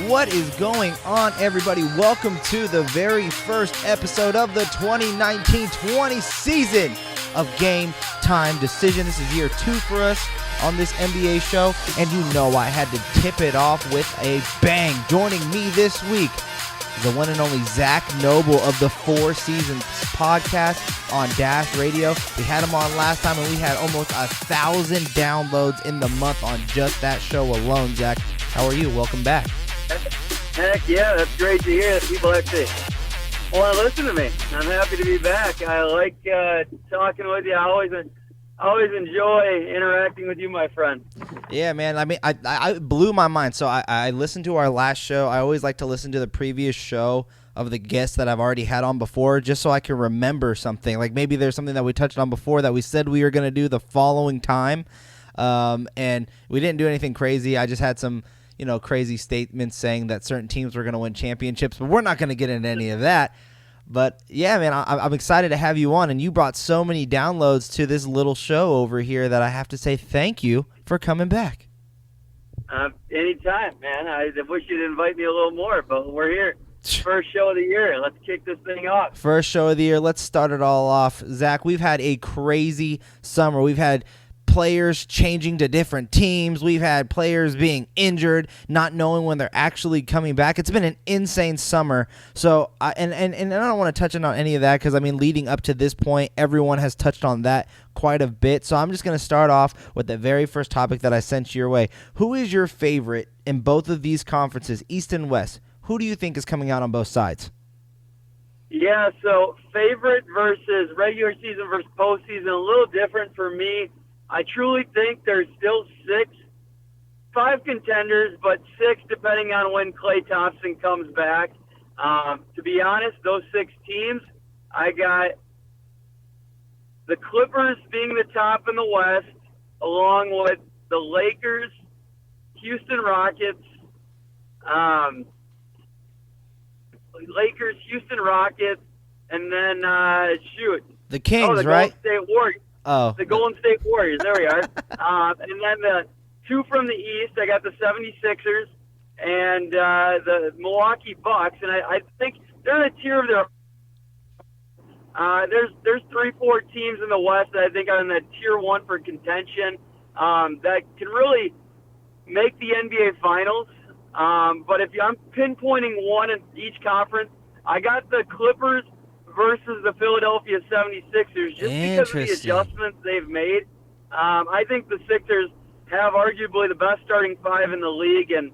What is going on, everybody? Welcome to the very first episode of the 2019-20 season of Game Time Decision. This is year 2 for us on this NBA show, and you know I had to tip it off with a bang. Joining me this week is the one and only Zach Noble of the Four Seasons podcast on Dash Radio. We had him on last time, and we had almost 1,000 downloads in the month on just that show alone. Zach, how are you? Welcome back. Heck yeah, that's great to hear that people actually want to listen to me. I'm happy to be back. I like talking with you. I always enjoy interacting with you, my friend. Yeah, man. I mean, I blew my mind. So I listened to our last show. I always like to listen to the previous show of the guests that I've already had on before, just so I can remember something. Like maybe there's something that we touched on before that we said we were going to do the following time, and we didn't do anything crazy. I just had some crazy statements saying that certain teams were going to win championships, but we're not going to get into any of that. But yeah, man, I'm excited to have you on, and you brought so many downloads to this little show over here that I have to say thank you for coming back. Anytime, man. I wish you'd invite me a little more, but we're here. First show of the year. Let's kick this thing off. First show of the year. Let's start it all off. Zach, we've had a crazy summer. We've had players changing to different teams. We've had players being injured, not knowing when they're actually coming back. It's been an insane summer. So, and I don't want to touch on any of that because, I mean, leading up to this point, everyone has touched on that quite a bit. So I'm just going to start off with the very first topic that I sent your way. Who is your favorite in both of these conferences, East and West? Who do you think is coming out on both sides? Yeah, so favorite versus regular season versus postseason, a little different for me. I truly think there's still 5 contenders, but 6 depending on when Klay Thompson comes back. To be honest, those 6 teams, I got the Clippers being the top in the West, along with the Lakers, Houston Rockets, and then, the Kings, the right? Golden State Warriors. Oh. The Golden State Warriors, there we are. And then the 2 from the East, I got the 76ers and the Milwaukee Bucks. And I think they're in a tier of their there's 3-4 teams in the West that I think are in that tier 1 for contention that can really make the NBA Finals. But if I'm pinpointing one in each conference, I got the Clippers versus the Philadelphia 76ers, just because of the adjustments they've made. I think the Sixers have arguably the best starting 5 in the league, and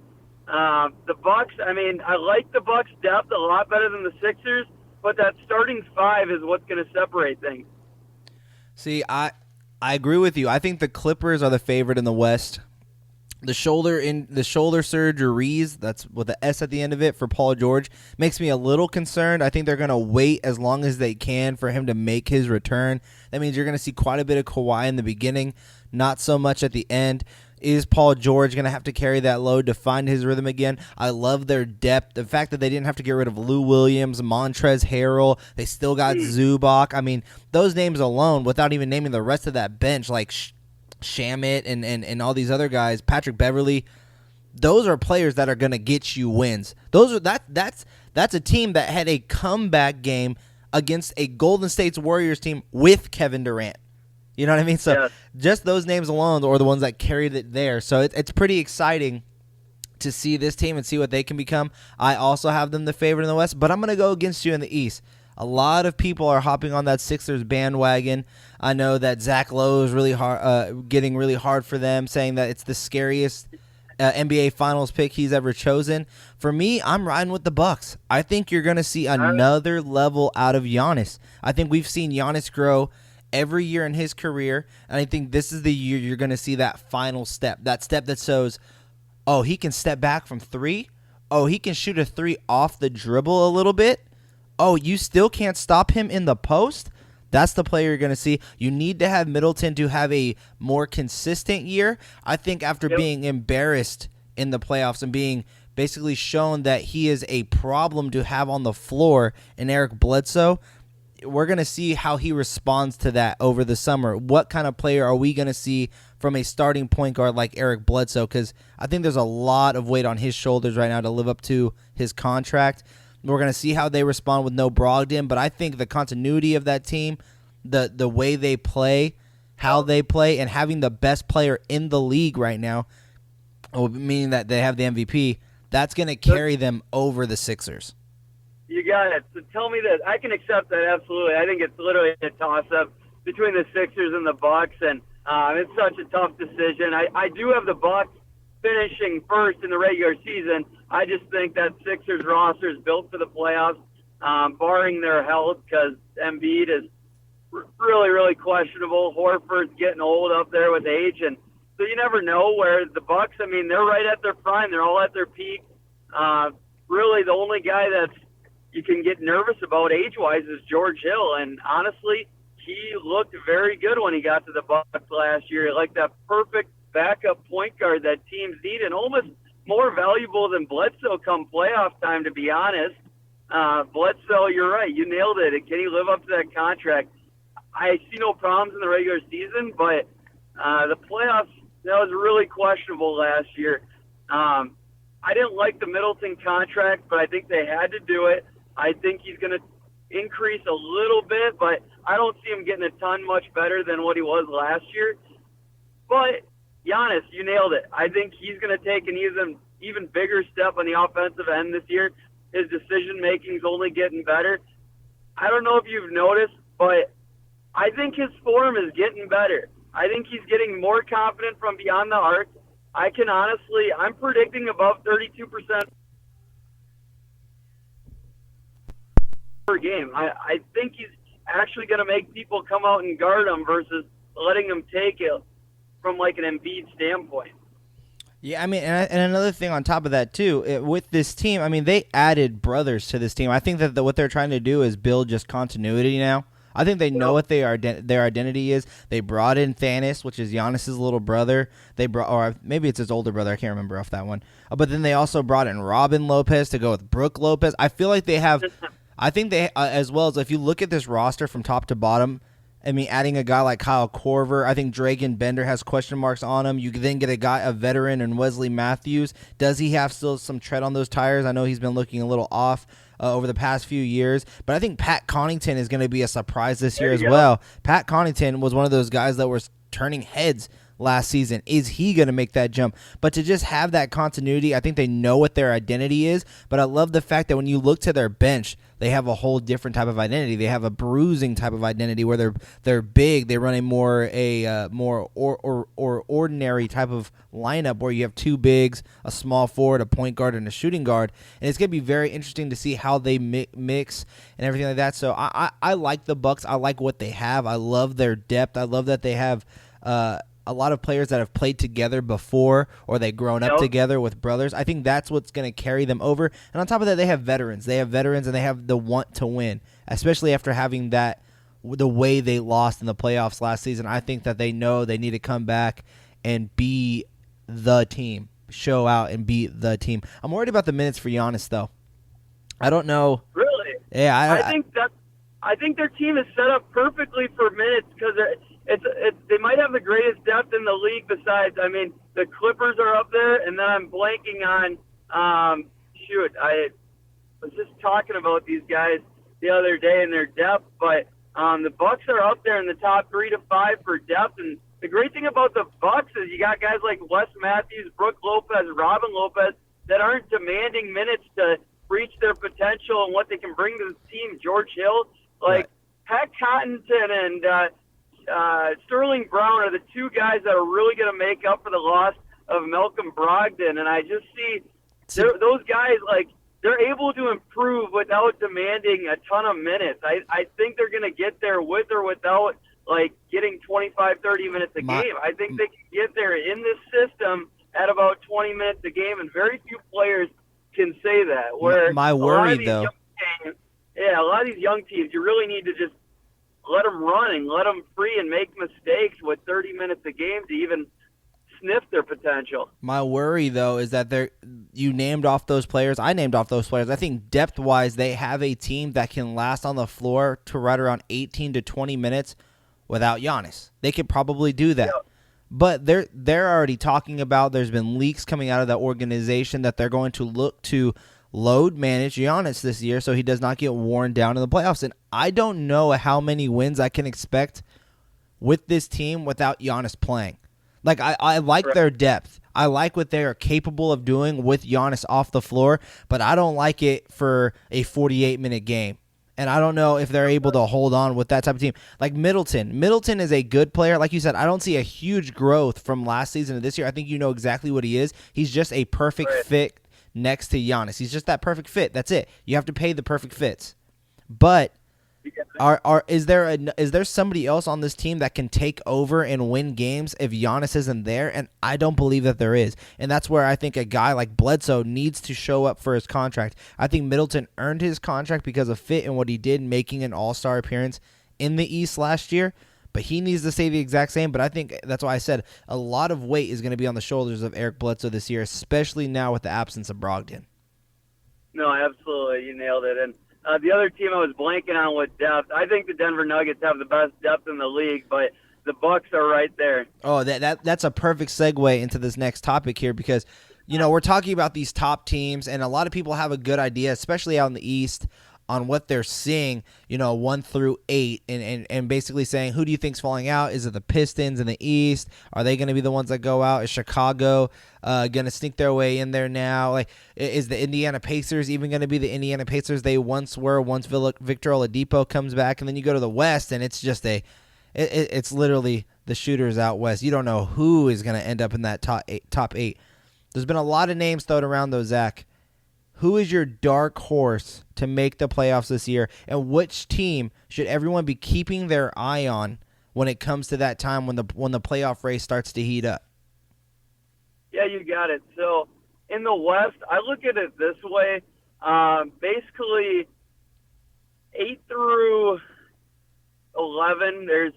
the Bucks, I mean, I like the Bucks' depth a lot better than the Sixers, but that starting 5 is what's going to separate things. See, I agree with you. I think the Clippers are the favorite in the West. The shoulder surgeries, that's with the S at the end of it, for Paul George makes me a little concerned. I think they're going to wait as long as they can for him to make his return. That means you're going to see quite a bit of Kawhi in the beginning, not so much at the end. Is Paul George going to have to carry that load to find his rhythm again? I love their depth. The fact that they didn't have to get rid of Lou Williams, Montrezl Harrell. They still got Zubac. I mean, those names alone, without even naming the rest of that bench, like Shamit and all these other guys, Patrick Beverly, those are players that are going to get you wins. That's a team that had a comeback game against a Golden State Warriors team with Kevin Durant. You know what I mean? So just those names alone are the ones that carried it there. So it's pretty exciting to see this team and see what they can become. I also have them the favorite in the West, but I'm going to go against you in the East. A lot of people are hopping on that Sixers bandwagon. I know that Zach Lowe is really hard, getting really hard for them, saying that it's the scariest NBA Finals pick he's ever chosen. For me, I'm riding with the Bucks. I think you're going to see another level out of Giannis. I think we've seen Giannis grow every year in his career, and I think this is the year you're going to see that final step, that step that shows, oh, he can step back from 3. Oh, he can shoot a 3 off the dribble a little bit. Oh, you still can't stop him in the post? That's the player you're going to see. You need to have Middleton to have a more consistent year. I think after being embarrassed in the playoffs and being basically shown that he is a problem to have on the floor in Eric Bledsoe, we're going to see how he responds to that over the summer. What kind of player are we going to see from a starting point guard like Eric Bledsoe, because I think there's a lot of weight on his shoulders right now to live up to his contract. We're going to see how they respond with no Brogdon, but I think the continuity of that team, the way they play, how they play, and having the best player in the league right now, meaning that they have the MVP, that's going to carry them over the Sixers. You got it. So tell me this. I can accept that, absolutely. I think it's literally a toss-up between the Sixers and the Bucks, and it's such a tough decision. I do have the Bucks finishing first in the regular season. I just think that Sixers roster is built for the playoffs, barring their health, because Embiid is really, really questionable. Horford's getting old up there with age, and so you never know where the Bucks, I mean, they're right at their prime. They're all at their peak. Really, the only guy that's you can get nervous about age-wise is George Hill, and honestly, he looked very good when he got to the Bucks last year, like that perfect backup point guard that teams need, and almost more valuable than Bledsoe come playoff time, to be honest. Bledsoe, you're right. You nailed it. Can he live up to that contract? I see no problems in the regular season, but the playoffs, that was really questionable last year. I didn't like the Middleton contract, but I think they had to do it. I think he's going to increase a little bit, but I don't see him getting a ton much better than what he was last year. But Giannis, you nailed it. I think he's going to take an even bigger step on the offensive end this year. His decision-making is only getting better. I don't know if you've noticed, but I think his form is getting better. I think he's getting more confident from beyond the arc. I'm predicting above 32% per game. I think he's actually going to make people come out and guard him versus letting him take it from like an Embiid standpoint. Yeah, I mean, and another thing on top of that too, with this team, I mean, they added brothers to this team. I think that what they're trying to do is build just continuity now. I think they know what their identity is. They brought in Thanos, which is Giannis's little brother. Or maybe it's his older brother. I can't remember off that one. But then they also brought in Robin Lopez to go with Brooke Lopez. I feel like they have. I think they, as well as if you look at this roster from top to bottom, I mean, adding a guy like Kyle Korver, I think Dragan Bender has question marks on him. You then get a veteran in Wesley Matthews. Does he have still some tread on those tires? I know he's been looking a little off over the past few years, but I think Pat Connaughton is going to be a surprise this year as well. Pat Connaughton was one of those guys that was turning heads last season. Is he going to make that jump? But to just have that continuity, I think they know what their identity is, but I love the fact that when you look to their bench, they have a whole different type of identity. They have a bruising type of identity where they're big. They run a more ordinary type of lineup where you have two bigs, a small forward, a point guard, and a shooting guard. And it's going to be very interesting to see how they mix and everything like that. So I like the Bucks. I like what they have. I love their depth. I love that they have a lot of players that have played together before or they've grown up together with brothers. I think that's what's going to carry them over. And on top of that, they have veterans. They have veterans, and they have the want to win, especially after having that the way they lost in the playoffs last season. I think that they know they need to come back and be the team, show out and be the team. I'm worried about the minutes for Giannis, though. I don't know. Really? Yeah, I think their team is set up perfectly for minutes because they might have the greatest depth in the league besides, I mean, the Clippers are up there, and then I'm blanking on, I was just talking about these guys the other day and their depth, but the Bucks are up there in the top 3 to 5 for depth, and the great thing about the Bucks is you got guys like Wes Matthews, Brooke Lopez, Robin Lopez that aren't demanding minutes to reach their potential and what they can bring to the team. George Hill, like Pat Connaughton and Sterling Brown are the two guys that are really going to make up for the loss of Malcolm Brogdon, and I just see those guys, like, they're able to improve without demanding a ton of minutes. I think they're going to get there with or without, like, getting 25, 30 minutes a game. I think they can get there in this system at about 20 minutes a game, and very few players can say that. Where my worry, though. A lot of these young teams, you really need to just let them run and let them free and make mistakes with 30 minutes a game to even sniff their potential. My worry, though, is that you named off those players. I named off those players. I think depth-wise, they have a team that can last on the floor to right around 18 to 20 minutes without Giannis. They could probably do that. But they're already talking about, there's been leaks coming out of that organization that they're going to look to load manage Giannis this year so he does not get worn down in the playoffs. And I don't know how many wins I can expect with this team without Giannis playing. Like, I like their depth. I like what they are capable of doing with Giannis off the floor, but I don't like it for a 48-minute game. And I don't know if they're able to hold on with that type of team. Like Middleton. Middleton is a good player. Like you said, I don't see a huge growth from last season to this year. I think you know exactly what he is. He's just a perfect fit next to Giannis. He's just that perfect fit. That's it. You have to pay the perfect fits. But is there somebody else on this team that can take over and win games if Giannis isn't there? And I don't believe that there is. And that's where I think a guy like Bledsoe needs to show up for his contract. I think Middleton earned his contract because of fit and what he did making an all-star appearance in the East last year. But he needs to stay the exact same. But I think that's why I said a lot of weight is going to be on the shoulders of Eric Bledsoe this year, especially now with the absence of Brogdon. No, absolutely. You nailed it. And the other team I was blanking on with depth, I think the Denver Nuggets have the best depth in the league, but the Bucks are right there. Oh, that's a perfect segue into this next topic here because, you know, we're talking about these top teams, and a lot of people have a good idea, especially out in the East, on what they're seeing, you know, 1 through 8, and basically saying, who do you think's falling out? Is it the Pistons in the East? Are they going to be the ones that go out? Is Chicago going to sneak their way in there now? Like, is the Indiana Pacers even going to be the Indiana Pacers they once were once Victor Oladipo comes back? And then you go to the West, and it's just it's literally the shooters out West. You don't know who is going to end up in that top eight. There's been a lot of names thrown around, though, Zach. Who is your dark horse to make the playoffs this year, and which team should everyone be keeping their eye on when it comes to that time when the playoff race starts to heat up? Yeah, you got it. So in the West, I look at it this way. Basically, 8 through 11, there's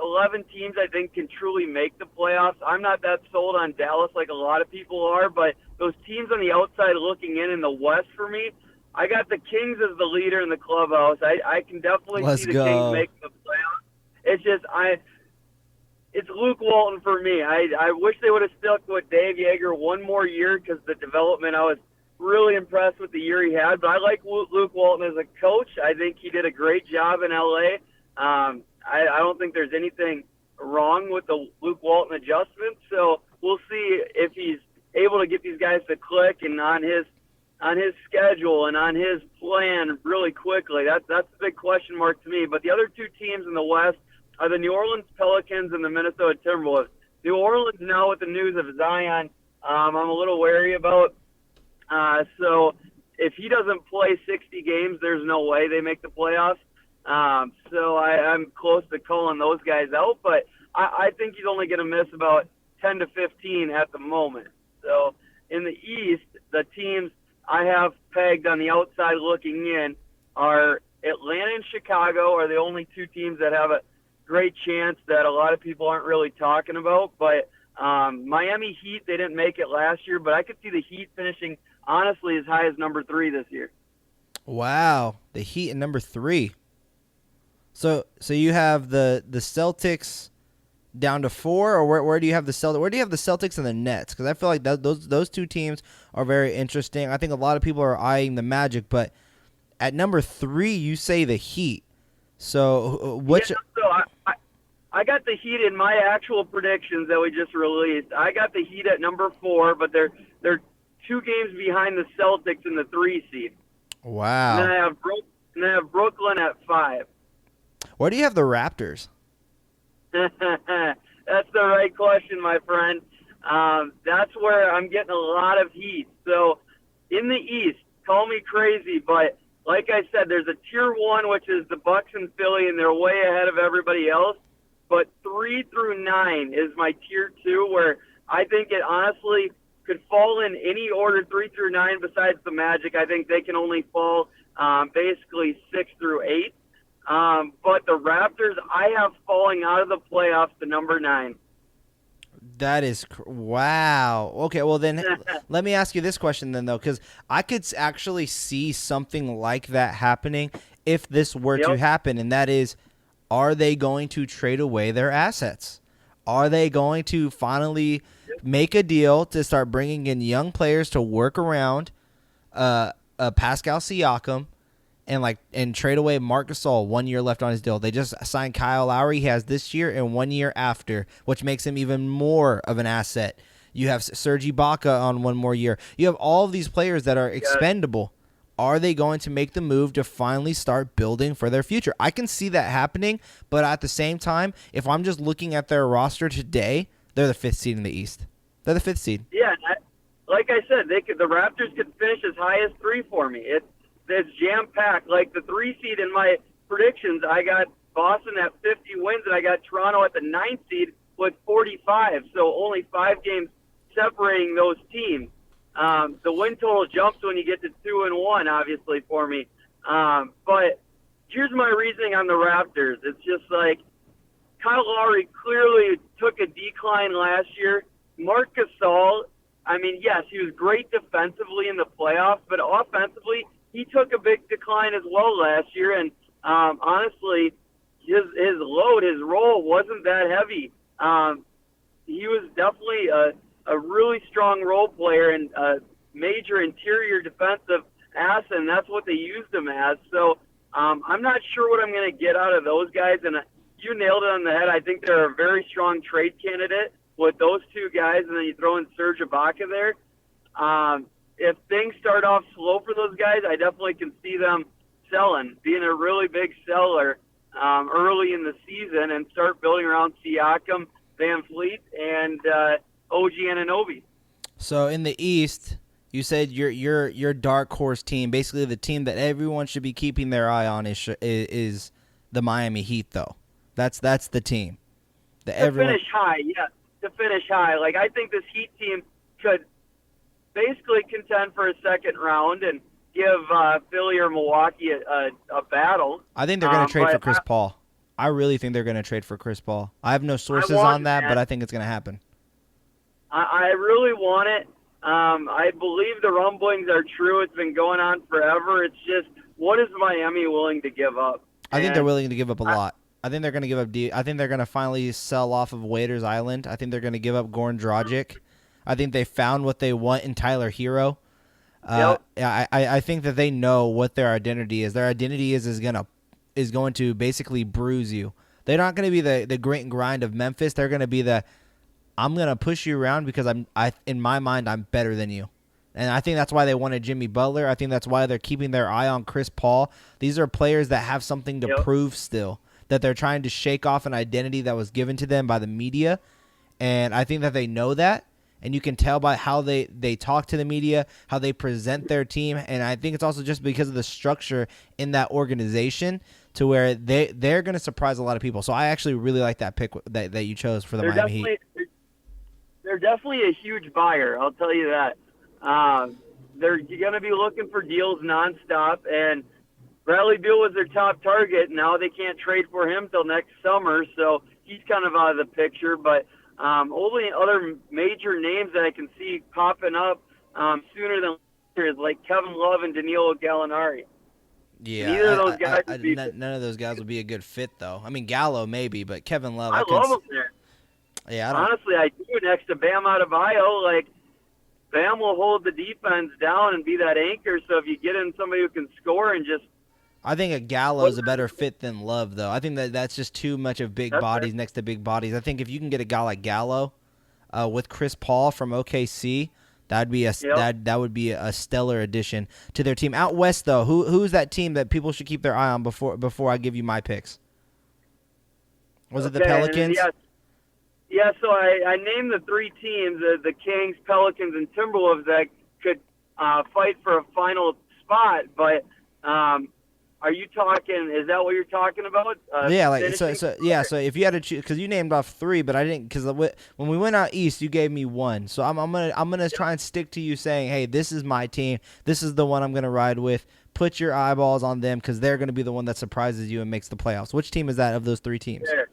11 teams I think can truly make the playoffs. I'm not that sold on Dallas like a lot of people are, but those teams on the outside looking in the West for me, I got the Kings as the leader in the clubhouse. I can definitely see the Kings making the playoffs. It's just it's Luke Walton for me. I wish they would have stuck with Dave Yeager one more year because the development, I was really impressed with the year he had. But I like Luke Walton as a coach. I think he did a great job in L.A. I don't think there's anything wrong with the Luke Walton adjustment. So we'll see if he's able to get these guys to click and on his schedule and on his plan really quickly. That's a big question mark to me. But the other two teams in the West are the New Orleans Pelicans and the Minnesota Timberwolves. New Orleans now with the news of Zion, I'm a little wary about. So if he doesn't play 60 games, there's no way they make the playoffs. So I'm close to calling those guys out, but I think he's only going to miss about 10 to 15 at the moment. So in the East, the teams I have pegged on the outside looking in are Atlanta and Chicago are the only two teams that have a great chance that a lot of people aren't really talking about. But Miami Heat, they didn't make it last year, but I could see the Heat finishing honestly as high as number 3 this year. Wow, the Heat at number 3. So you have the Celtics down to 4, or where do you have the Celtics? Where do you have the Celtics and the Nets? Because I feel like those two teams are very interesting. I think a lot of people are eyeing the Magic, but at number 3, you say the Heat. So which? Yeah, so I got the Heat in my actual predictions that we just released. I got the Heat at number 4, but they're 2 games behind the Celtics in the 3 seed. Wow. And then I have Brooklyn at 5. Where do you have the Raptors? That's the right question, my friend. That's where I'm getting a lot of heat. So in the East, call me crazy, but like I said, there's a tier 1, which is the Bucks and Philly, and they're way ahead of everybody else. But 3 through 9 is my tier 2, where I think it honestly could fall in any order 3 through 9 besides the Magic. I think they can only fall basically 6 through 8. But the Raptors, I have falling out of the playoffs to number 9. That is wow. Okay, well then let me ask you this question then, though, because I could actually see something like that happening if this were to happen, and that is, are they going to trade away their assets? Are they going to finally make a deal to start bringing in young players to work around Pascal Siakam and trade away Marc Gasol? 1 year left on his deal. They just signed Kyle Lowry. He has this year and 1 year after, which makes him even more of an asset. You have Serge Ibaka on 1 more year. You have all of these players that are expendable. Are they going to make the move to finally start building for their future? I can see that happening, but at the same time, if I'm just looking at their roster today, they're the 5th seed in the East. They're the 5th seed. Yeah, like I said, the Raptors could finish as high as 3 for me. It's jam-packed. Like the 3 seed in my predictions, I got Boston at 50 wins, and I got Toronto at the 9th seed with 45, so only 5 games separating those teams. The win total jumps when you get to 2-1, obviously, for me. But here's my reasoning on the Raptors. It's just like Kyle Lowry clearly took a decline last year. Marc Gasol, I mean, yes, he was great defensively in the playoffs, but offensively, he took a big decline as well last year. And honestly, his load, his role wasn't that heavy. He was definitely a really strong role player and a major interior defensive asset, and that's what they used him as. So I'm not sure what I'm going to get out of those guys, and you nailed it on the head. I think they're a very strong trade candidate with those 2 guys, and then you throw in Serge Ibaka there. If things start off slow for those guys, I definitely can see them selling, being a really big seller early in the season, and start building around Siakam, Van Fleet, and OG Anunoby. So in the East, you said your dark horse team, basically the team that everyone should be keeping their eye on, is the Miami Heat, though. That's the team. Finish high, yeah. To finish high. Like, I think this Heat team could basically contend for a second round and give Philly or Milwaukee a battle. I think they're going to trade for Chris Paul. I really think they're going to trade for Chris Paul. I have no sources on that, but I think it's going to happen. I really want it. I believe the rumblings are true. It's been going on forever. It's just, what is Miami willing to give up? I think they're willing to give up a lot. I think they're going to give up. I think they're going to finally sell off of Waiters Island. I think they're going to give up Goran Dragic. I think they found what they want in Tyler Hero. Yep. I think that they know what their identity is. Their identity is going to basically bruise you. They're not going to be the grit and grind of Memphis. They're going to be I'm going to push you around because in my mind, I'm better than you. And I think that's why they wanted Jimmy Butler. I think that's why they're keeping their eye on Chris Paul. These are players that have something to prove still, that they're trying to shake off an identity that was given to them by the media. And I think that they know that. And you can tell by how they talk to the media, how they present their team. And I think it's also just because of the structure in that organization to where they're going to surprise a lot of people. So I actually really like that pick that you chose for the Miami Heat. They're definitely a huge buyer, I'll tell you that. They're going to be looking for deals nonstop, and Bradley Beal was their top target. Now they can't trade for him till next summer, so he's kind of out of the picture. But only other major names that I can see popping up sooner than later is like Kevin Love and Danilo Gallinari. Yeah, neither of those guys none of those guys will be a good fit, though. I mean, Gallo maybe, but Kevin Love. I love him there. Yeah, honestly, I do. Next to Bam Adebayo, like Bam will hold the defense down and be that anchor. So if you get in somebody who can score and just, I think a Gallo is a better fit than Love, though. I think that's just too much of big bodies next to big bodies. I think if you can get a guy like Gallo with Chris Paul from OKC, that'd be that would be a stellar addition to their team. Out west, though, who's that team that people should keep their eye on before I give you my picks? Was it the Pelicans? Yeah, so I named the 3 teams, the Kings, Pelicans, and Timberwolves that could fight for a final spot. But are you talking? Is that what you're talking about? So if you had to choose, because you named off 3, but I didn't, because when we went out east, you gave me 1. So I'm gonna try and stick to you saying, hey, this is my team. This is the one I'm gonna ride with. Put your eyeballs on them because they're gonna be the one that surprises you and makes the playoffs. Which team is that of those 3 teams? Sure.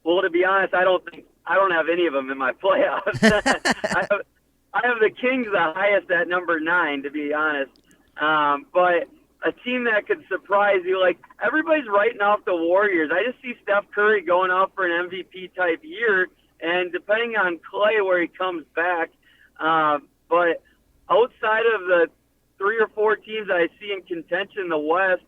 Well, to be honest, I don't have any of them in my playoffs. I have the Kings the highest at number 9, to be honest. But a team that could surprise you, like everybody's writing off the Warriors. I just see Steph Curry going off for an MVP type year, and depending on Clay where he comes back. But outside of the 3 or 4 teams I see in contention in the West,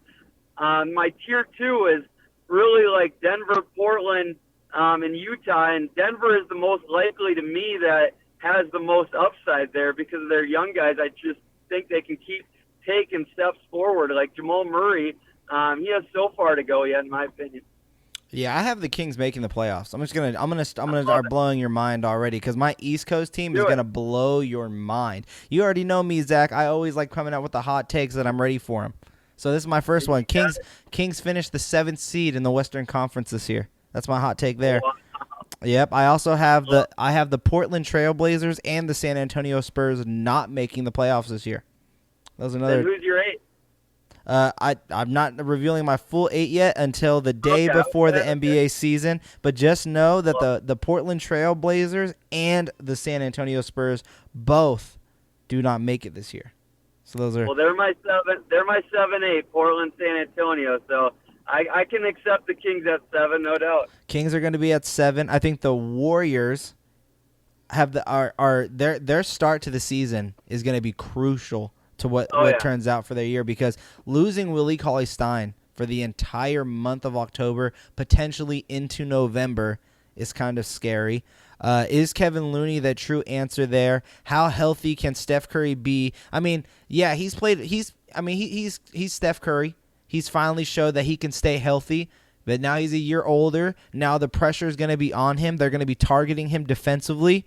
my tier 2 is really like Denver, Portland, and Utah. And Denver is the most likely to me that has the most upside there because of their young guys. I just think they can keep taking steps forward. Like Jamal Murray, he has so far to go yet, in my opinion. Yeah, I have the Kings making the playoffs. I'm gonna start blowing your mind already because my East Coast team is gonna blow your mind. You already know me, Zach. I always like coming out with the hot takes that I'm ready for them. So this is my first one. Kings finished the 7th seed in the Western Conference this year. That's my hot take there. Wow. Yep. I also have the Portland Trailblazers and the San Antonio Spurs not making the playoffs this year. That was another. Then who's your 8? I'm not revealing my full 8 yet until the day before the NBA season, but just know that the Portland Trail Blazers and the San Antonio Spurs both do not make it this year. So those are they're my 7-8, Portland, San Antonio. So I can accept the Kings at 7, no doubt. Kings are going to be at 7. I think the Warriors have their start to the season is going to be crucial to what turns out for their year, because losing Willie Cauley-Stein for the entire month of October, potentially into November, is kind of scary. Is Kevin Looney the true answer there? How healthy can Steph Curry be? I mean, yeah, he's Steph Curry. He's finally showed that he can stay healthy, but now he's a year older. Now the pressure is going to be on him. They're going to be targeting him defensively.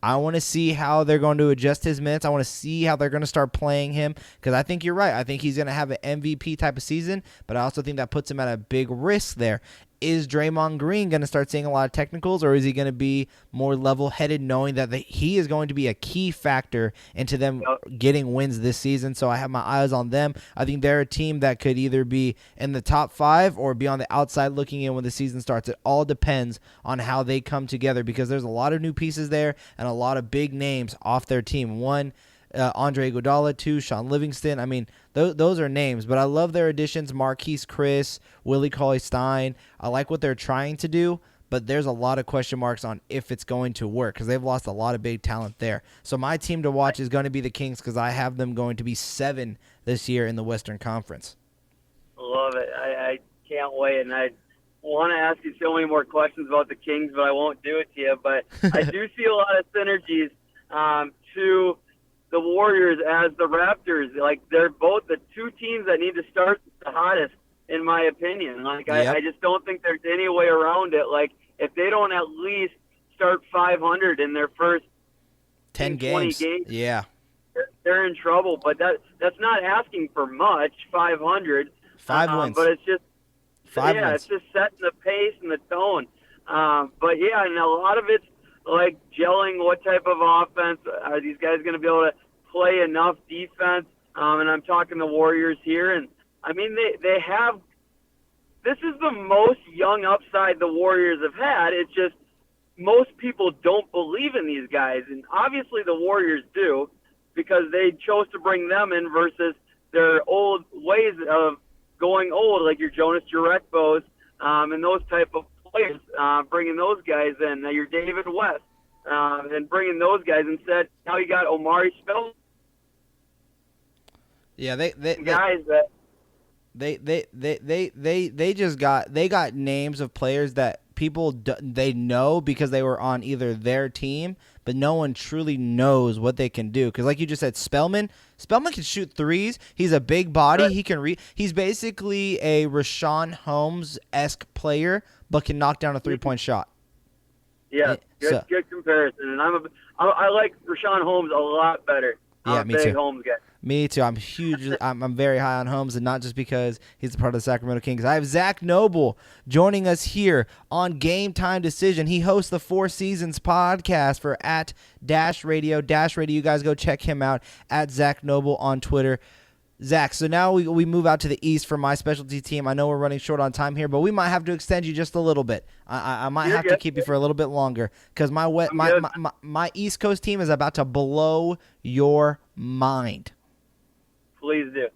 I want to see how they're going to adjust his minutes. I want to see how they're going to start playing him, because I think you're right. I think he's going to have an MVP type of season, but I also think that puts him at a big risk there. Is Draymond Green going to start seeing a lot of technicals, or is he going to be more level-headed, knowing that he is going to be a key factor into them getting wins this season? So I have my eyes on them. I think they're a team that could either be in the top 5 or be on the outside looking in when the season starts. It all depends on how they come together, because there's a lot of new pieces there and a lot of big names off their team. One, Andre Iguodala, 2, Sean Livingston. I mean, those are names, but I love their additions. Marquise Chris, Willie Cauley-Stein. I like what they're trying to do, but there's a lot of question marks on if it's going to work, because they've lost a lot of big talent there. So my team to watch is going to be the Kings, because I have them going to be 7 this year in the Western Conference. Love it. I can't wait, and I want to ask you so many more questions about the Kings, but I won't do it to you. But I do see a lot of synergies to the Warriors as the Raptors. Like, they're both the 2 teams that need to start the hottest, in my opinion. Like, I just don't think there's any way around it. Like, if they don't at least start 500 in their first 10 games, yeah, they're in trouble. But that's not asking for much, 500. 5 wins. But it's just 5 wins. It's just setting the pace and the tone. But, yeah, and a lot of it's like gelling. What type of offense are these guys going to be able to play enough defense? And I'm talking the Warriors here. And, I mean, they have – this is the most young upside the Warriors have had. It's just most people don't believe in these guys. And obviously the Warriors do, because they chose to bring them in versus their old ways of going old, like your Jonas Jerebkos and those type of players, bringing those guys in. Now you're David West, and bringing those guys instead. Now you got Omari Spellman. Yeah, they got names of players that people they know because they were on either their team, but no one truly knows what they can do. Because like you just said, Spellman can shoot threes. He's a big body. He can He's basically a Rashawn Holmes-esque player, but can knock down a 3-point shot. Yeah, good comparison. And I like Rashawn Holmes a lot better. Yeah, I'm me a big too. Holmes guy. Me too. I'm huge. I'm very high on Holmes, and not just because he's a part of the Sacramento Kings. I have Zach Noble joining us here on Game Time Decision. He hosts the 4 Seasons podcast for @-radio. You guys go check him out at Zach Noble on Twitter. Zach, so now we move out to the East for my specialty team. I know we're running short on time here, but we might have to extend you just a little bit. I might have to keep you for a little bit longer, because my East Coast team is about to blow your mind. Please do.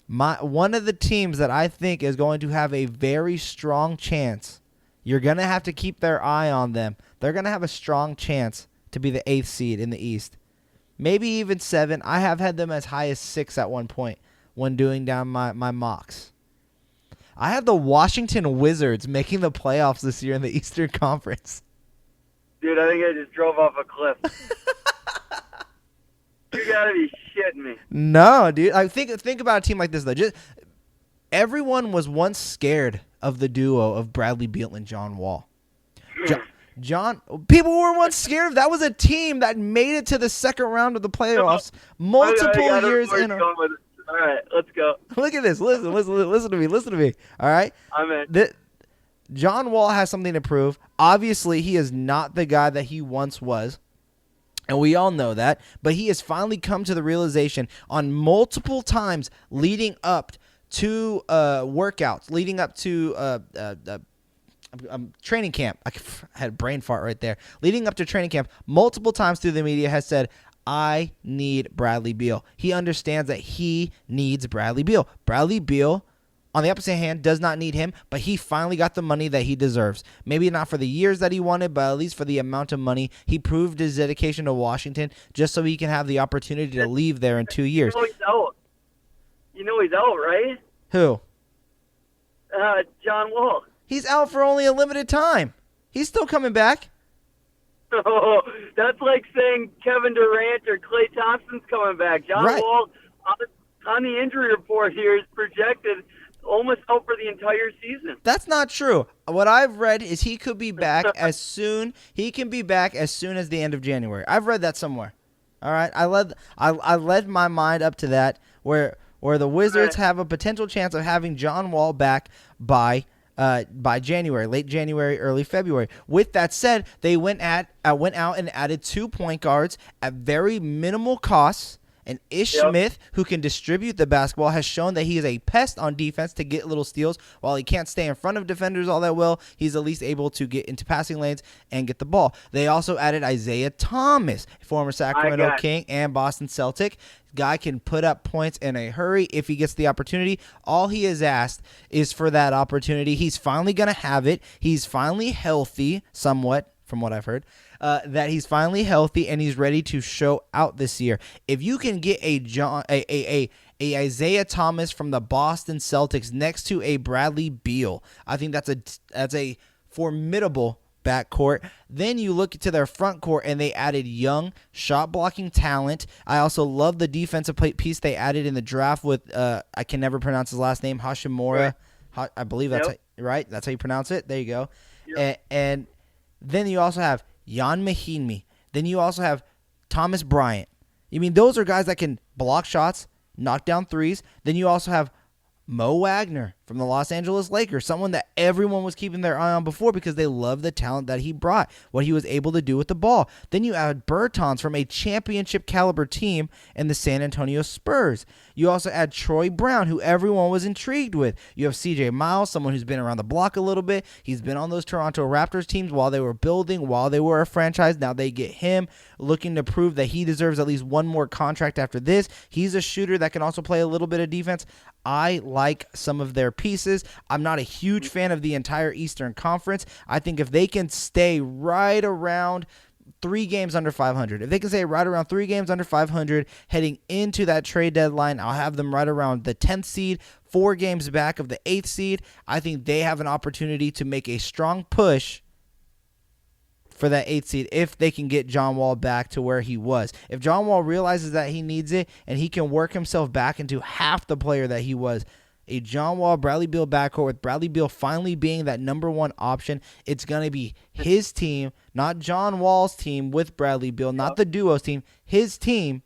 One of the teams that I think is going to have a very strong chance. You're going to have to keep their eye on them. They're going to have a strong chance to be the 8th seed in the East. Maybe even 7. I have had them as high as 6 at one point when doing down my mocks. I have the Washington Wizards making the playoffs this year in the Eastern Conference. Dude, I think I just drove off a cliff. You gotta be shitting me. No, dude. I think about a team like this though. Everyone was once scared of the duo of Bradley Beal and John Wall. People were once scared. That was a team that made it to the second round of the playoffs multiple years in a row. All right, let's go. Look at this. Listen to me. All right? I'm in. John Wall has something to prove. Obviously, he is not the guy that he once was. And we all know that. But he has finally come to the realization on multiple times leading up to workouts, leading up to training camp. I had a brain fart right there. Leading up to training camp, multiple times through the media has said, I need Bradley Beal. He understands that he needs Bradley Beal. Bradley Beal, on the opposite hand, does not need him, but he finally got the money that he deserves. Maybe not for the years that he wanted, but at least for the amount of money. He proved his dedication to Washington just so he can have the opportunity to leave there in 2 years. You know he's out, right? Who? John Wall. He's out for only a limited time. He's still coming back. Oh, that's like saying Kevin Durant or Klay Thompson's coming back. John Wall, on the injury report here, is projected almost out for the entire season. That's not true. What I've read is he could be back as soon. He can be back as soon as the end of January. I've read that somewhere. All right, I led my mind up to that where the Wizards have a potential chance of having John Wall back by January, late January, early February. With that said, they went out and added 2 point guards at very minimal costs. And Ish Smith, who can distribute the basketball, has shown that he is a pest on defense to get little steals. While he can't stay in front of defenders all that well, he's at least able to get into passing lanes and get the ball. They also added Isaiah Thomas, former Sacramento King and Boston Celtic. Guy can put up points in a hurry if he gets the opportunity. All he has asked is for that opportunity. He's finally going to have it. He's finally healthy, somewhat, from what I've heard. That he's finally healthy and he's ready to show out this year. If you can get a Isaiah Thomas from the Boston Celtics next to a Bradley Beal, I think that's a formidable backcourt. Then you look to their front court and they added young shot blocking talent. I also love the defensive piece they added in the draft with I can never pronounce his last name, Hashimura. I believe that's right. That's how you pronounce it. There you go. Yep. And then you also have Jan Mahinmi. Then you also have Thomas Bryant. I mean, those are guys that can block shots, knock down threes. Then you also have Mo Wagner from the Los Angeles Lakers, someone that everyone was keeping their eye on before because they love the talent that he brought, what he was able to do with the ball. Then you add Bertans from a championship caliber team in the San Antonio Spurs. You also add Troy Brown, who everyone was intrigued with. You have CJ Miles, someone who's been around the block a little bit. He's been on those Toronto Raptors teams while they were building, while they were a franchise. Now they get him looking to prove that he deserves at least one more contract after this. He's a shooter that can also play a little bit of defense. I like some of their pieces. I'm not a huge fan of the entire Eastern Conference. I think if they can stay right around 3 games under 500, if they can stay right around 3 games under 500 heading into that trade deadline, I'll have them right around the 10th seed, 4 games back of the 8th seed. I think they have an opportunity to make a strong push for that 8th seed if they can get John Wall back to where he was. If John Wall realizes that he needs it and he can work himself back into half the player that he was, a John Wall, Bradley Beal backcourt with Bradley Beal finally being that number 1 option, it's going to be his team, not John Wall's team with Bradley Beal, not the duo's team, his team.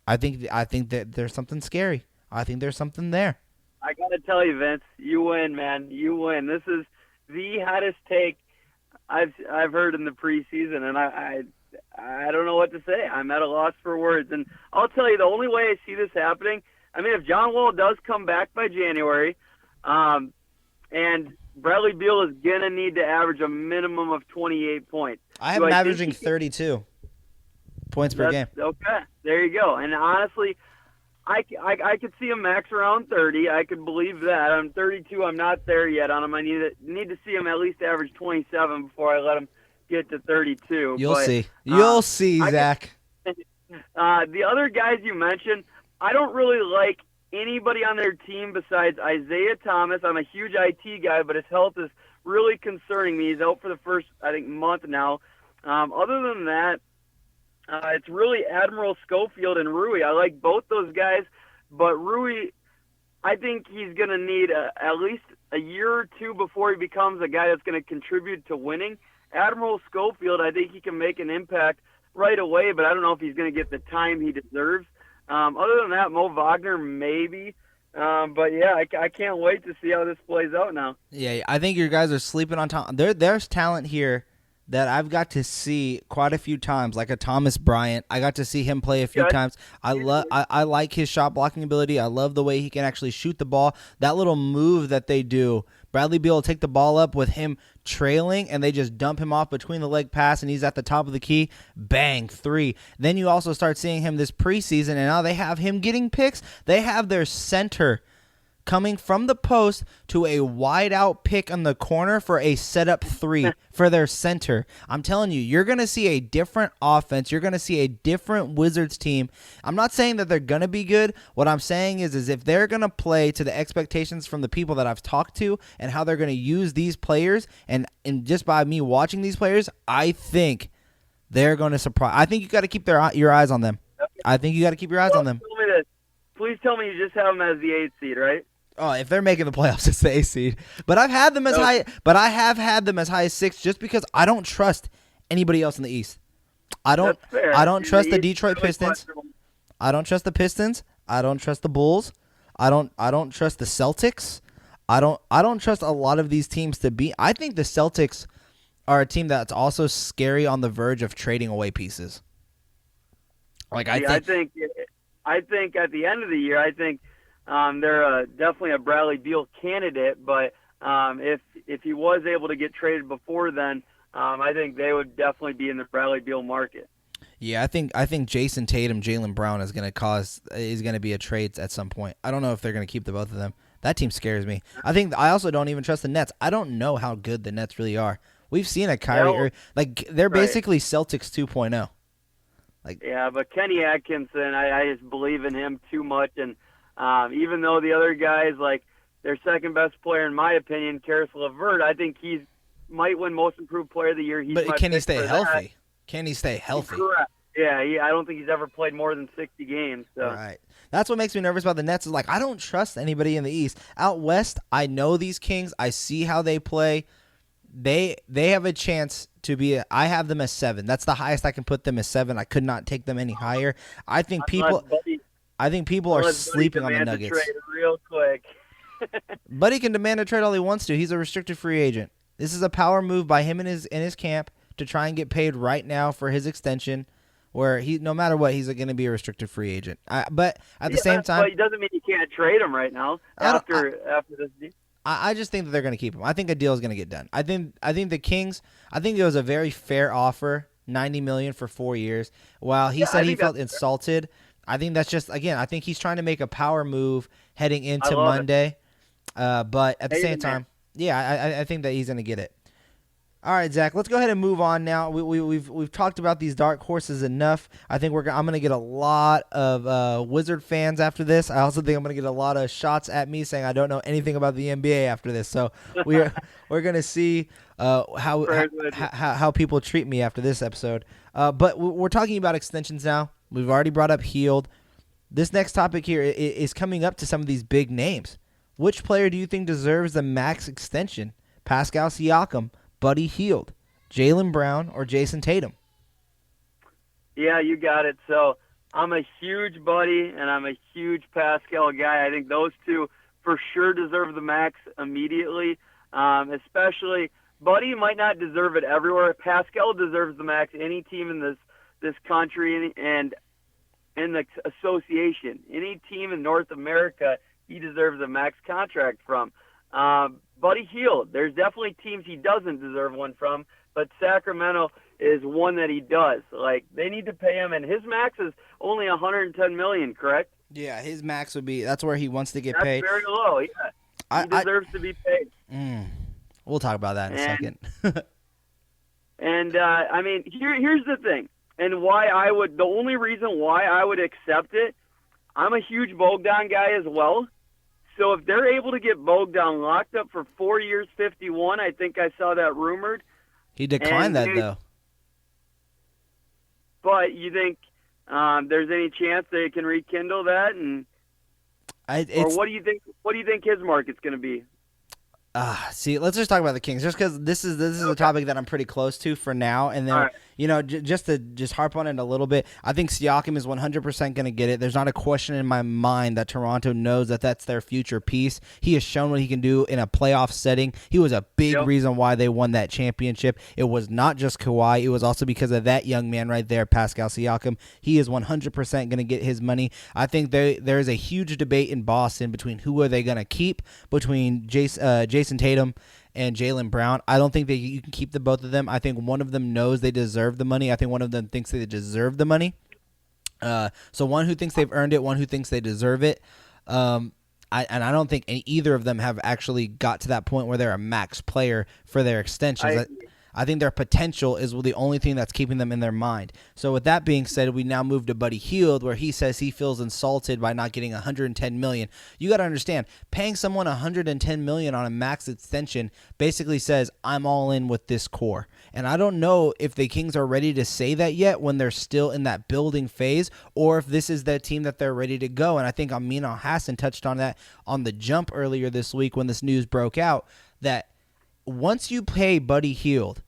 I think that there's something scary. I think there's something there. I got to tell you, Vince, you win, man. You win. This is the hottest take I've heard in the preseason, and I don't know what to say. I'm at a loss for words. And I'll tell you, the only way I see this happening, I mean, if John Wall does come back by January, and Bradley Beal is going to need to average a minimum of 28 points. I have him averaging 32 points per game. Okay, there you go. And honestly, I could see him max around 30. I could believe that. I'm 32. I'm not there yet on him. I need to see him at least average 27 before I let him get to 32. You'll But see. You'll see, I Zach. the other guys you mentioned, I don't really like anybody on their team besides Isaiah Thomas. I'm a huge IT guy, but his health is really concerning me. He's out for the first, I think, month now. Other than that, it's really Admiral Schofield and Rui. I like both those guys, but Rui, I think he's going to need at least a year or two before he becomes a guy that's going to contribute to winning. Admiral Schofield, I think he can make an impact right away, but I don't know if he's going to get the time he deserves. Other than that, Mo Wagner, maybe. But, yeah, I can't wait to see how this plays out now. Yeah, I think your guys are sleeping on talent. There's talent here that I've got to see quite a few times, like a Thomas Bryant. I got to see him play a few times. I like his shot blocking ability. I love the way he can actually shoot the ball. That little move that they do, Bradley Beal will take the ball up with him trailing, and they just dump him off between the leg pass, and he's at the top of the key. Bang, 3. Then you also start seeing him this preseason, and now they have him getting picks. They have their center coming from the post to a wide out pick on the corner for a setup 3 for their center. I'm telling you, you're going to see a different offense. You're going to see a different Wizards team. I'm not saying that they're going to be good. What I'm saying is if they're going to play to the expectations from the people that I've talked to and how they're going to use these players, and just by me watching these players, I think they're going to surprise. I think you got to keep your eyes on them. I think you got to keep your eyes on them. Tell me this. Please tell me you just have them as the 8th seed, right? Oh, if they're making the playoffs, it's the A seed. But I've had them as high. But I have had them as high as 6, just because I don't trust anybody else in the East. I don't. That's fair. I don't trust the East is Detroit really Pistons. questionable. I don't trust the Pistons. I don't trust the Bulls. I don't trust the Celtics. I don't trust a lot of these teams to be. I think the Celtics are a team that's also scary on the verge of trading away pieces. Like I think at the end of the year, I think they're definitely a Bradley Beal candidate. But if he was able to get traded before then, I think they would definitely be in the Bradley Beal market. Yeah, I think Jason Tatum, Jaylen Brown is going to be a trade at some point. I don't know if they're going to keep the both of them. That team scares me. I also don't even trust the Nets. I don't know how good the Nets really are. We've seen a Kyrie, they're basically Celtics 2.0. Yeah, but Kenny Atkinson, I just believe in him too much, and even though the other guys, like their second best player in my opinion, Karis LeVert, I think he might win Most Improved Player of the Year. But can he stay healthy? Can he stay healthy? Correct. Yeah, I don't think he's ever played more than 60 games. So. Right. That's what makes me nervous about the Nets. Is I don't trust anybody in the East. Out West, I know these Kings. I see how they play. They have a chance to be. I have them as 7. That's the highest I can put them as 7. I could not take them any higher. I think people are sleeping on the Nuggets. Trade real quick. Buddy can demand a trade all he wants to. He's a restricted free agent. This is a power move by him and his camp to try and get paid right now for his extension, where he, no matter what, he's going to be a restricted free agent. But at the same time, but it doesn't mean you can't trade him right now after this deal. I just think that they're going to keep him. I think a deal is going to get done. I think the Kings. I think it was a very fair offer, $90 million for 4 years. While he said he felt insulted, I think that's just, again, I think he's trying to make a power move heading into Monday. But at the same time, I think that he's going to get it. All right, Zach, let's go ahead and move on now. We've talked about these dark horses enough. I think I'm going to get a lot of Wizard fans after this. I also think I'm going to get a lot of shots at me saying I don't know anything about the NBA after this. So we're going to see how people treat me after this episode. But we're talking about extensions now. We've already brought up Hield. This next topic here is coming up to some of these big names. Which player do you think deserves the max extension? Pascal Siakam, Buddy Hield, Jaylen Brown, or Jason Tatum? Yeah, you got it. So I'm a huge Buddy and I'm a huge Pascal guy. I think those two for sure deserve the max immediately. Especially Buddy might not deserve it everywhere. Pascal deserves the max. Any team in this country and in the association, any team in North America, he deserves a max contract from. Buddy Hield, there's definitely teams he doesn't deserve one from, but Sacramento is one that he does. They need to pay him, and his max is only $110 million, correct? Yeah, his max would be. That's where he wants to get That's paid. very low. Yeah, he I deserves to be paid. we'll talk about that in a And second. I mean, here's the thing, and why the only reason why I would accept it, I'm a huge Bogdan guy as well. So if they're able to get Bogdan locked up for 4 years, 51, I think I saw that rumored. He declined that though. But you think there's any chance they can rekindle that, or what do you think? What do you think his market's going to be? See, let's just talk about the Kings, just because this is a topic that I'm pretty close to for now, and then just to harp on it a little bit. I think Siakam is 100% going to get it. There's not a question in my mind that Toronto knows that that's their future piece. He has shown what he can do in a playoff setting. He was a big reason why they won that championship. It was not just Kawhi; it was also because of that young man right there, Pascal Siakam. He is 100% going to get his money. I think there is a huge debate in Boston between who are they going to keep between Jason Tatum and Jaylen Brown. I don't think that you can keep the both of them. I think one of them knows they deserve the money. I think one of them thinks they deserve the money. So one who thinks they've earned it, one who thinks they deserve it. I don't think either of them have actually got to that point where they're a max player for their extensions. I think their potential is the only thing that's keeping them in their mind. So with that being said, we now move to Buddy Hield, where he says he feels insulted by not getting $110 million. You got to understand, paying someone $110 million on a max extension basically says, I'm all in with this core. And I don't know if the Kings are ready to say that yet when they're still in that building phase, or if this is the team that they're ready to go. And I think Amin Al-Hassan touched on that on the jump earlier this week when this news broke out, that once you pay Buddy Hield,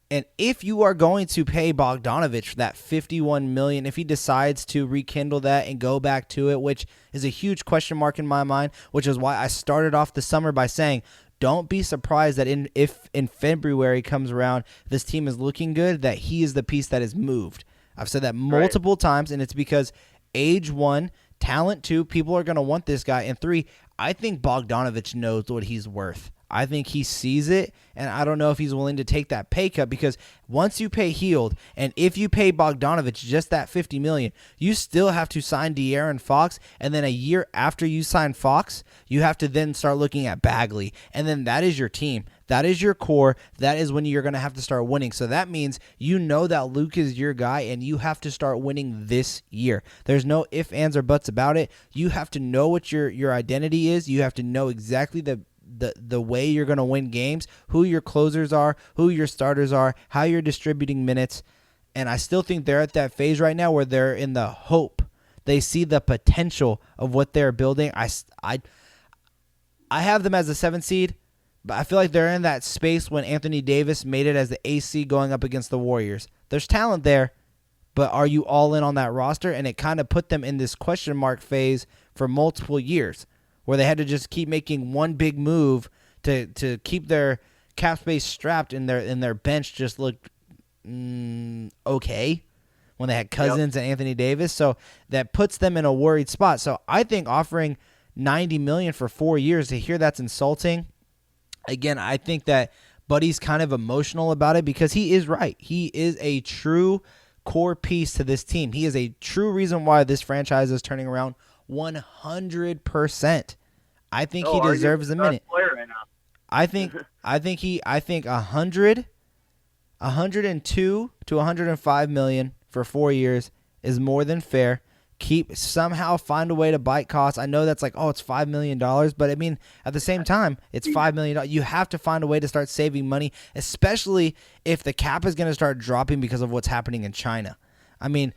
and if you are going to pay Bogdanovich that $51 million, if he decides to rekindle that and go back to it, which is a huge question mark in my mind, which is why I started off the summer by saying, don't be surprised that if in February comes around, this team is looking good, that he is the piece that is moved. I've said that multiple times, and it's because age 1, talent 2, people are going to want this guy, and 3, I think Bogdanovich knows what he's worth. I think he sees it, and I don't know if he's willing to take that pay cut, because once you pay Hield, and if you pay Bogdanovich just that $50 million, you still have to sign De'Aaron Fox, and then a year after you sign Fox, you have to then start looking at Bagley, and then that is your team. That is your core. That is when you're going to have to start winning. So that means you know that Luke is your guy, and you have to start winning this year. There's no ifs, ands, or buts about it. You have to know what your identity is. You have to know exactly the way you're going to win games, who your closers are, who your starters are, how you're distributing minutes. And I still think they're at that phase right now where they're in the hope. They see the potential of what they're building. I have them as a 7 seed, but I feel like they're in that space when Anthony Davis made it as the AC going up against the Warriors. There's talent there, but are you all in on that roster? And it kind of put them in this question mark phase for multiple years, where they had to just keep making one big move to keep their cap space strapped, and their bench just looked okay when they had Cousins and Anthony Davis. So that puts them in a worried spot. So I think offering $90 million for 4 years, to hear that's insulting. Again, I think that Buddy's kind of emotional about it because he is right. He is a true core piece to this team. He is a true reason why this franchise is turning around 100%. I think he deserves a minute. Right now. I think 102 to 105 million for 4 years is more than fair. Somehow find a way to bite costs. I know that's like, it's $5 million, but I mean, at the same time, it's $5 million. You have to find a way to start saving money, especially if the cap is going to start dropping because of what's happening in China. I mean,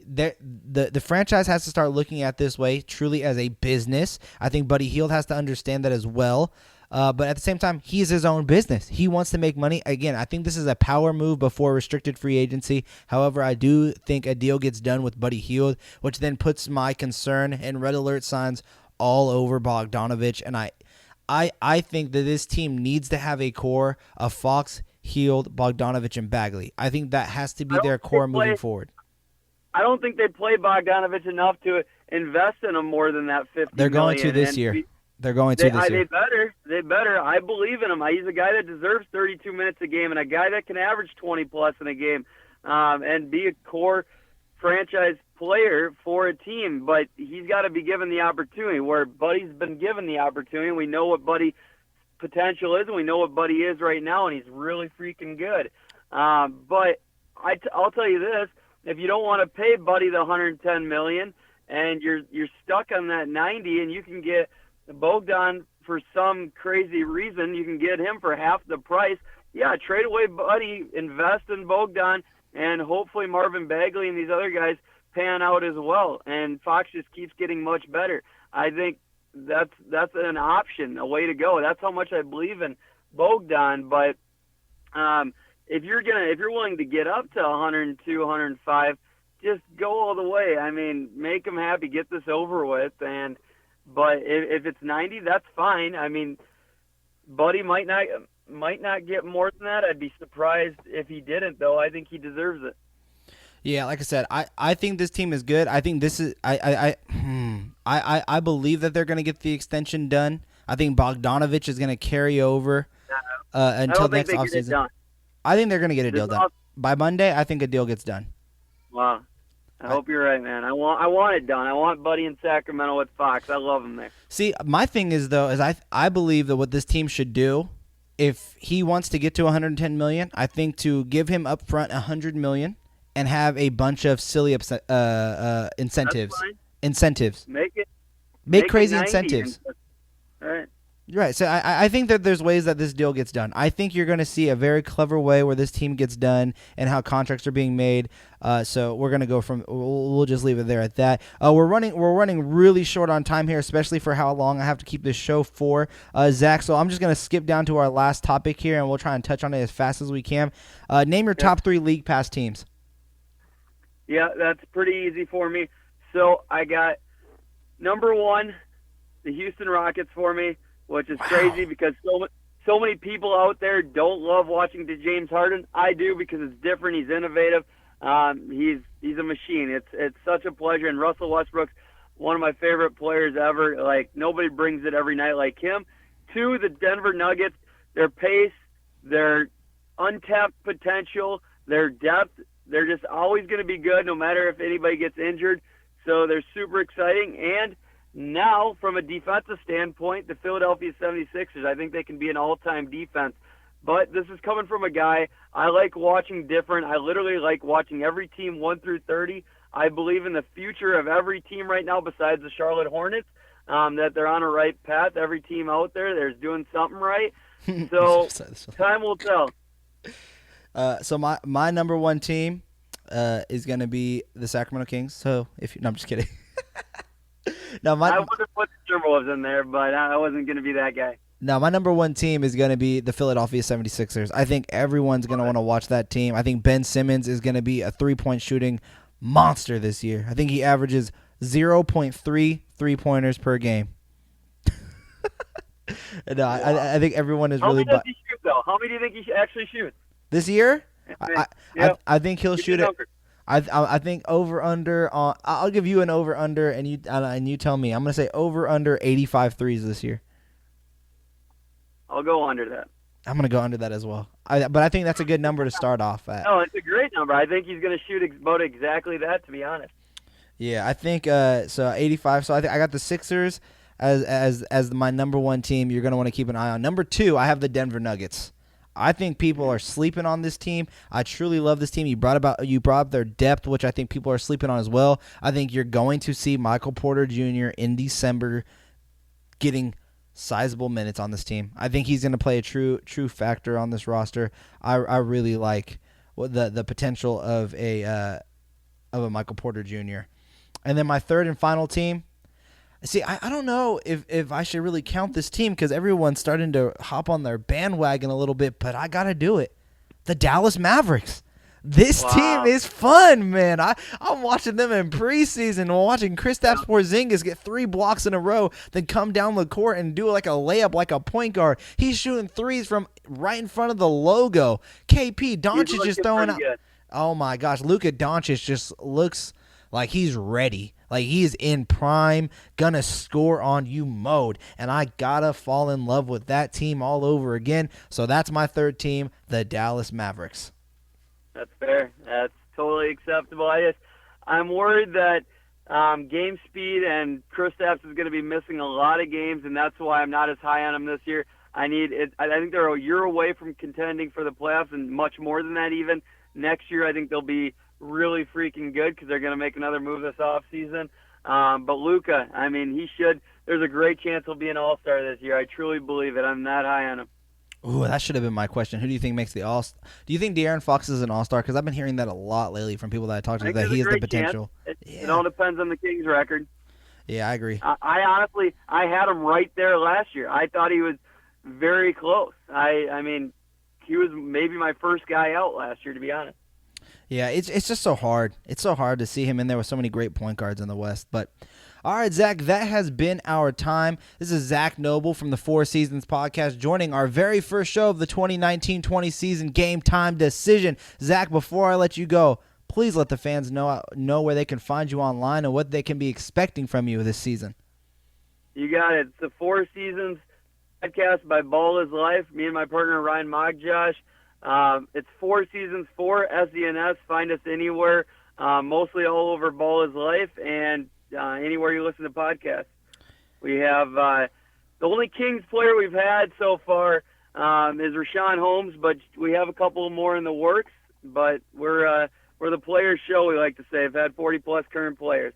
the franchise has to start looking at this way truly as a business. I think Buddy Hield has to understand that as well. But at the same time, he's his own business. He wants to make money. Again, I think this is a power move before restricted free agency. However, I do think a deal gets done with Buddy Hield, which then puts my concern and red alert signs all over Bogdanovich. And I think that this team needs to have a core of Fox, Hield, Bogdanovich, and Bagley. I think that has to be their core moving forward. I don't think they play Bogdanovich enough to invest in him more than that $50 They're going to this year. They're going to this year. They better. I believe in him. He's a guy that deserves 32 minutes a game and a guy that can average 20-plus in a game and be a core franchise player for a team, but he's got to be given the opportunity. Where Buddy's been given the opportunity, we know what Buddy potential is, and we know what Buddy is right now, and he's really freaking good. But I'll tell you this: if you don't want to pay Buddy the $110 million, and you're stuck on that 90, and you can get Bogdan for some crazy reason, you can get him for half the price. Yeah, trade away Buddy, invest in Bogdan, and hopefully Marvin Bagley and these other guys pan out as well. And Fox just keeps getting much better. I think that's an option, a way to go. That's how much I believe in Bogdan. But if you're willing to get up to 102, 105, just go all the way. I mean, make them happy, get this over with. But if it's 90, that's fine. I mean, Buddy might not get more than that. I'd be surprised if he didn't, though. I think he deserves it. Yeah, like I said, I think this team is good. I think this is I believe that they're going to get the extension done. I think Bogdanovich is going to carry over until next offseason. I think they're going to get a deal done by Monday. I think a deal gets done. Wow. I hope you're right, man. I want it done. I want Buddy in Sacramento with Fox. I love him there. See, my thing is though, is I believe that what this team should do, if he wants to get to 110 million, I think to give him up front 100 million and have a bunch of silly incentives. Incentives. Make crazy incentives. All right. Right. So I think that there's ways that this deal gets done. I think you're going to see a very clever way where this team gets done and how contracts are being made. So we're going to go from. We'll just leave it there at that. We're running really short on time here, especially for how long I have to keep this show for, Zach. So I'm just going to skip down to our last topic here, and we'll try and touch on it as fast as we can. Name your top 3 League Pass teams. Yeah, that's pretty easy for me. So I got number 1, the Houston Rockets for me, which is crazy because so many people out there don't love watching James Harden. I do because it's different. He's innovative. He's a machine. It's such a pleasure. And Russell Westbrook's one of my favorite players ever. Like, nobody brings it every night like him. 2, the Denver Nuggets, their pace, their untapped potential, their depth. They're just always going to be good no matter if anybody gets injured. So they're super exciting. And now, from a defensive standpoint, the Philadelphia 76ers, I think they can be an all-time defense. But this is coming from a guy I like watching different. I literally like watching every team 1 through 30. I believe in the future of every team right now besides the Charlotte Hornets, that they're on a right path. Every team out there, doing something right. So time will tell. So my number 1 team is going to be the Sacramento Kings. So I'm just kidding. No, I would have put the Timberwolves in there, but I wasn't going to be that guy. No, my number 1 team is going to be the Philadelphia 76ers. I think everyone's going to want to watch that team. I think Ben Simmons is going to be a 3-point shooting monster this year. I think he averages 0.3 3-pointers per game. No, I think everyone is really. How many does he shoot, though? How many do you think he actually shoots this year? I think he'll shoot it. I think over under. I'll give you an over under, and you tell me. I'm gonna say over under 85 threes this year. I'll go under that. I'm gonna go under that as well. But I think that's a good number to start off at. No, it's a great number. I think he's gonna shoot about exactly that. To be honest. Yeah, I think so. 85. So I think I got the Sixers as my number 1 team. You're gonna want to keep an eye on. Number 2, I have the Denver Nuggets. I think people are sleeping on this team. I truly love this team. You brought up their depth, which I think people are sleeping on as well. I think you're going to see Michael Porter Jr. in December getting sizable minutes on this team. I think he's going to play a true factor on this roster. I really like the potential of a Michael Porter Jr. And then my 3rd and final team. See, I don't know if I should really count this team because everyone's starting to hop on their bandwagon a little bit, but I got to do it. The Dallas Mavericks. This team is fun, man. I'm watching them in preseason, watching Kristaps Porzingis get 3 blocks in a row, then come down the court and do like a layup like a point guard. He's shooting threes from right in front of the logo. KP, Doncic just throwing out. Oh, my gosh. Luka Doncic just looks like he's ready. Like, he's in prime, gonna score on you mode. And I gotta fall in love with that team all over again. So that's my 3rd team, the Dallas Mavericks. That's fair. That's totally acceptable. I'm worried that game speed and Kristaps is going to be missing a lot of games, and that's why I'm not as high on him this year. I think they're a year away from contending for the playoffs, and much more than that even. Next year, I think they'll be really freaking good because they're going to make another move this offseason. But Luka, I mean, there's a great chance he'll be an all-star this year. I truly believe it. I'm that high on him. Ooh, that should have been my question. Who do you think makes the all-star? Do you think De'Aaron Fox is an all-star? Because I've been hearing that a lot lately from people that I talk to, that he has the potential. It all depends on the Kings' record. Yeah, I agree. I honestly had him right there last year. I thought he was very close. I mean, he was maybe my first guy out last year, to be honest. Yeah, it's just so hard. It's so hard to see him in there with so many great point guards in the West. But, all right, Zach, that has been our time. This is Zach Noble from the Four Seasons Podcast joining our very first show of the 2019-20 season, Game Time Decision. Zach, before I let you go, please let the fans know where they can find you online and what they can be expecting from you this season. You got it. It's the Four Seasons Podcast by Ball is Life. Me and my partner, Ryan Mogjosh. It's 4 Seasons, 4 SENS. Find us anywhere, mostly all over Ball is Life, and anywhere you listen to podcasts. We have the only Kings player we've had so far is Rashawn Holmes, but we have a couple more in the works. But we're the players show, we like to say. We've had 40-plus current players.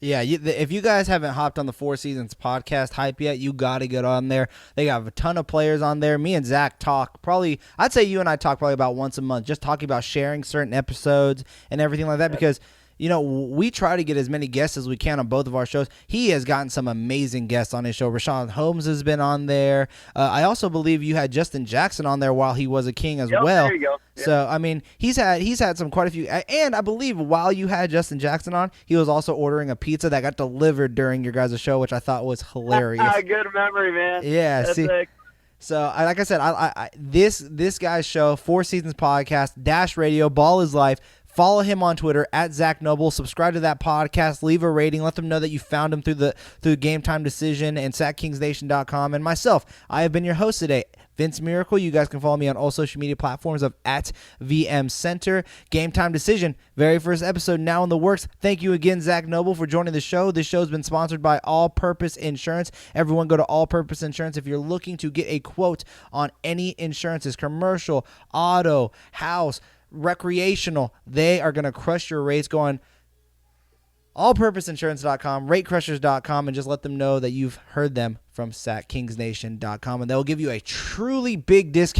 Yeah, if you guys haven't hopped on the Four Seasons podcast hype yet, you got to get on there. They got a ton of players on there. Me and Zach talk I'd say you and I talk probably about once a month, just talking about sharing certain episodes and everything like that, because we try to get as many guests as we can on both of our shows. He has gotten some amazing guests on his show. Rashawn Holmes has been on there. I also believe you had Justin Jackson on there while he was a King as well. There you go. Yeah. So, I mean, he's had some quite a few. And I believe while you had Justin Jackson on, he was also ordering a pizza that got delivered during your guys' show, which I thought was hilarious. Good memory, man. Yeah, That's see. sick. So, like I said, this guy's show, Four Seasons Podcast, Dash Radio, Ball is Life. Follow him on Twitter at Zach Noble. Subscribe to that podcast. Leave a rating. Let them know that you found him through Game Time Decision and SatKingsNation.com. And myself, I have been your host today, Vince Miracle. You guys can follow me on all social media platforms of @VMCenter. Game Time Decision, very first episode now in the works. Thank you again, Zach Noble, for joining the show. This show's been sponsored by All Purpose Insurance. Everyone go to All Purpose Insurance if you're looking to get a quote on any insurances, commercial, auto, house, recreational. They are going to crush your rates. Go on allpurposeinsurance.com, ratecrushers.com, and just let them know that you've heard them from SatKingsNation.com, and they'll give you a truly big discount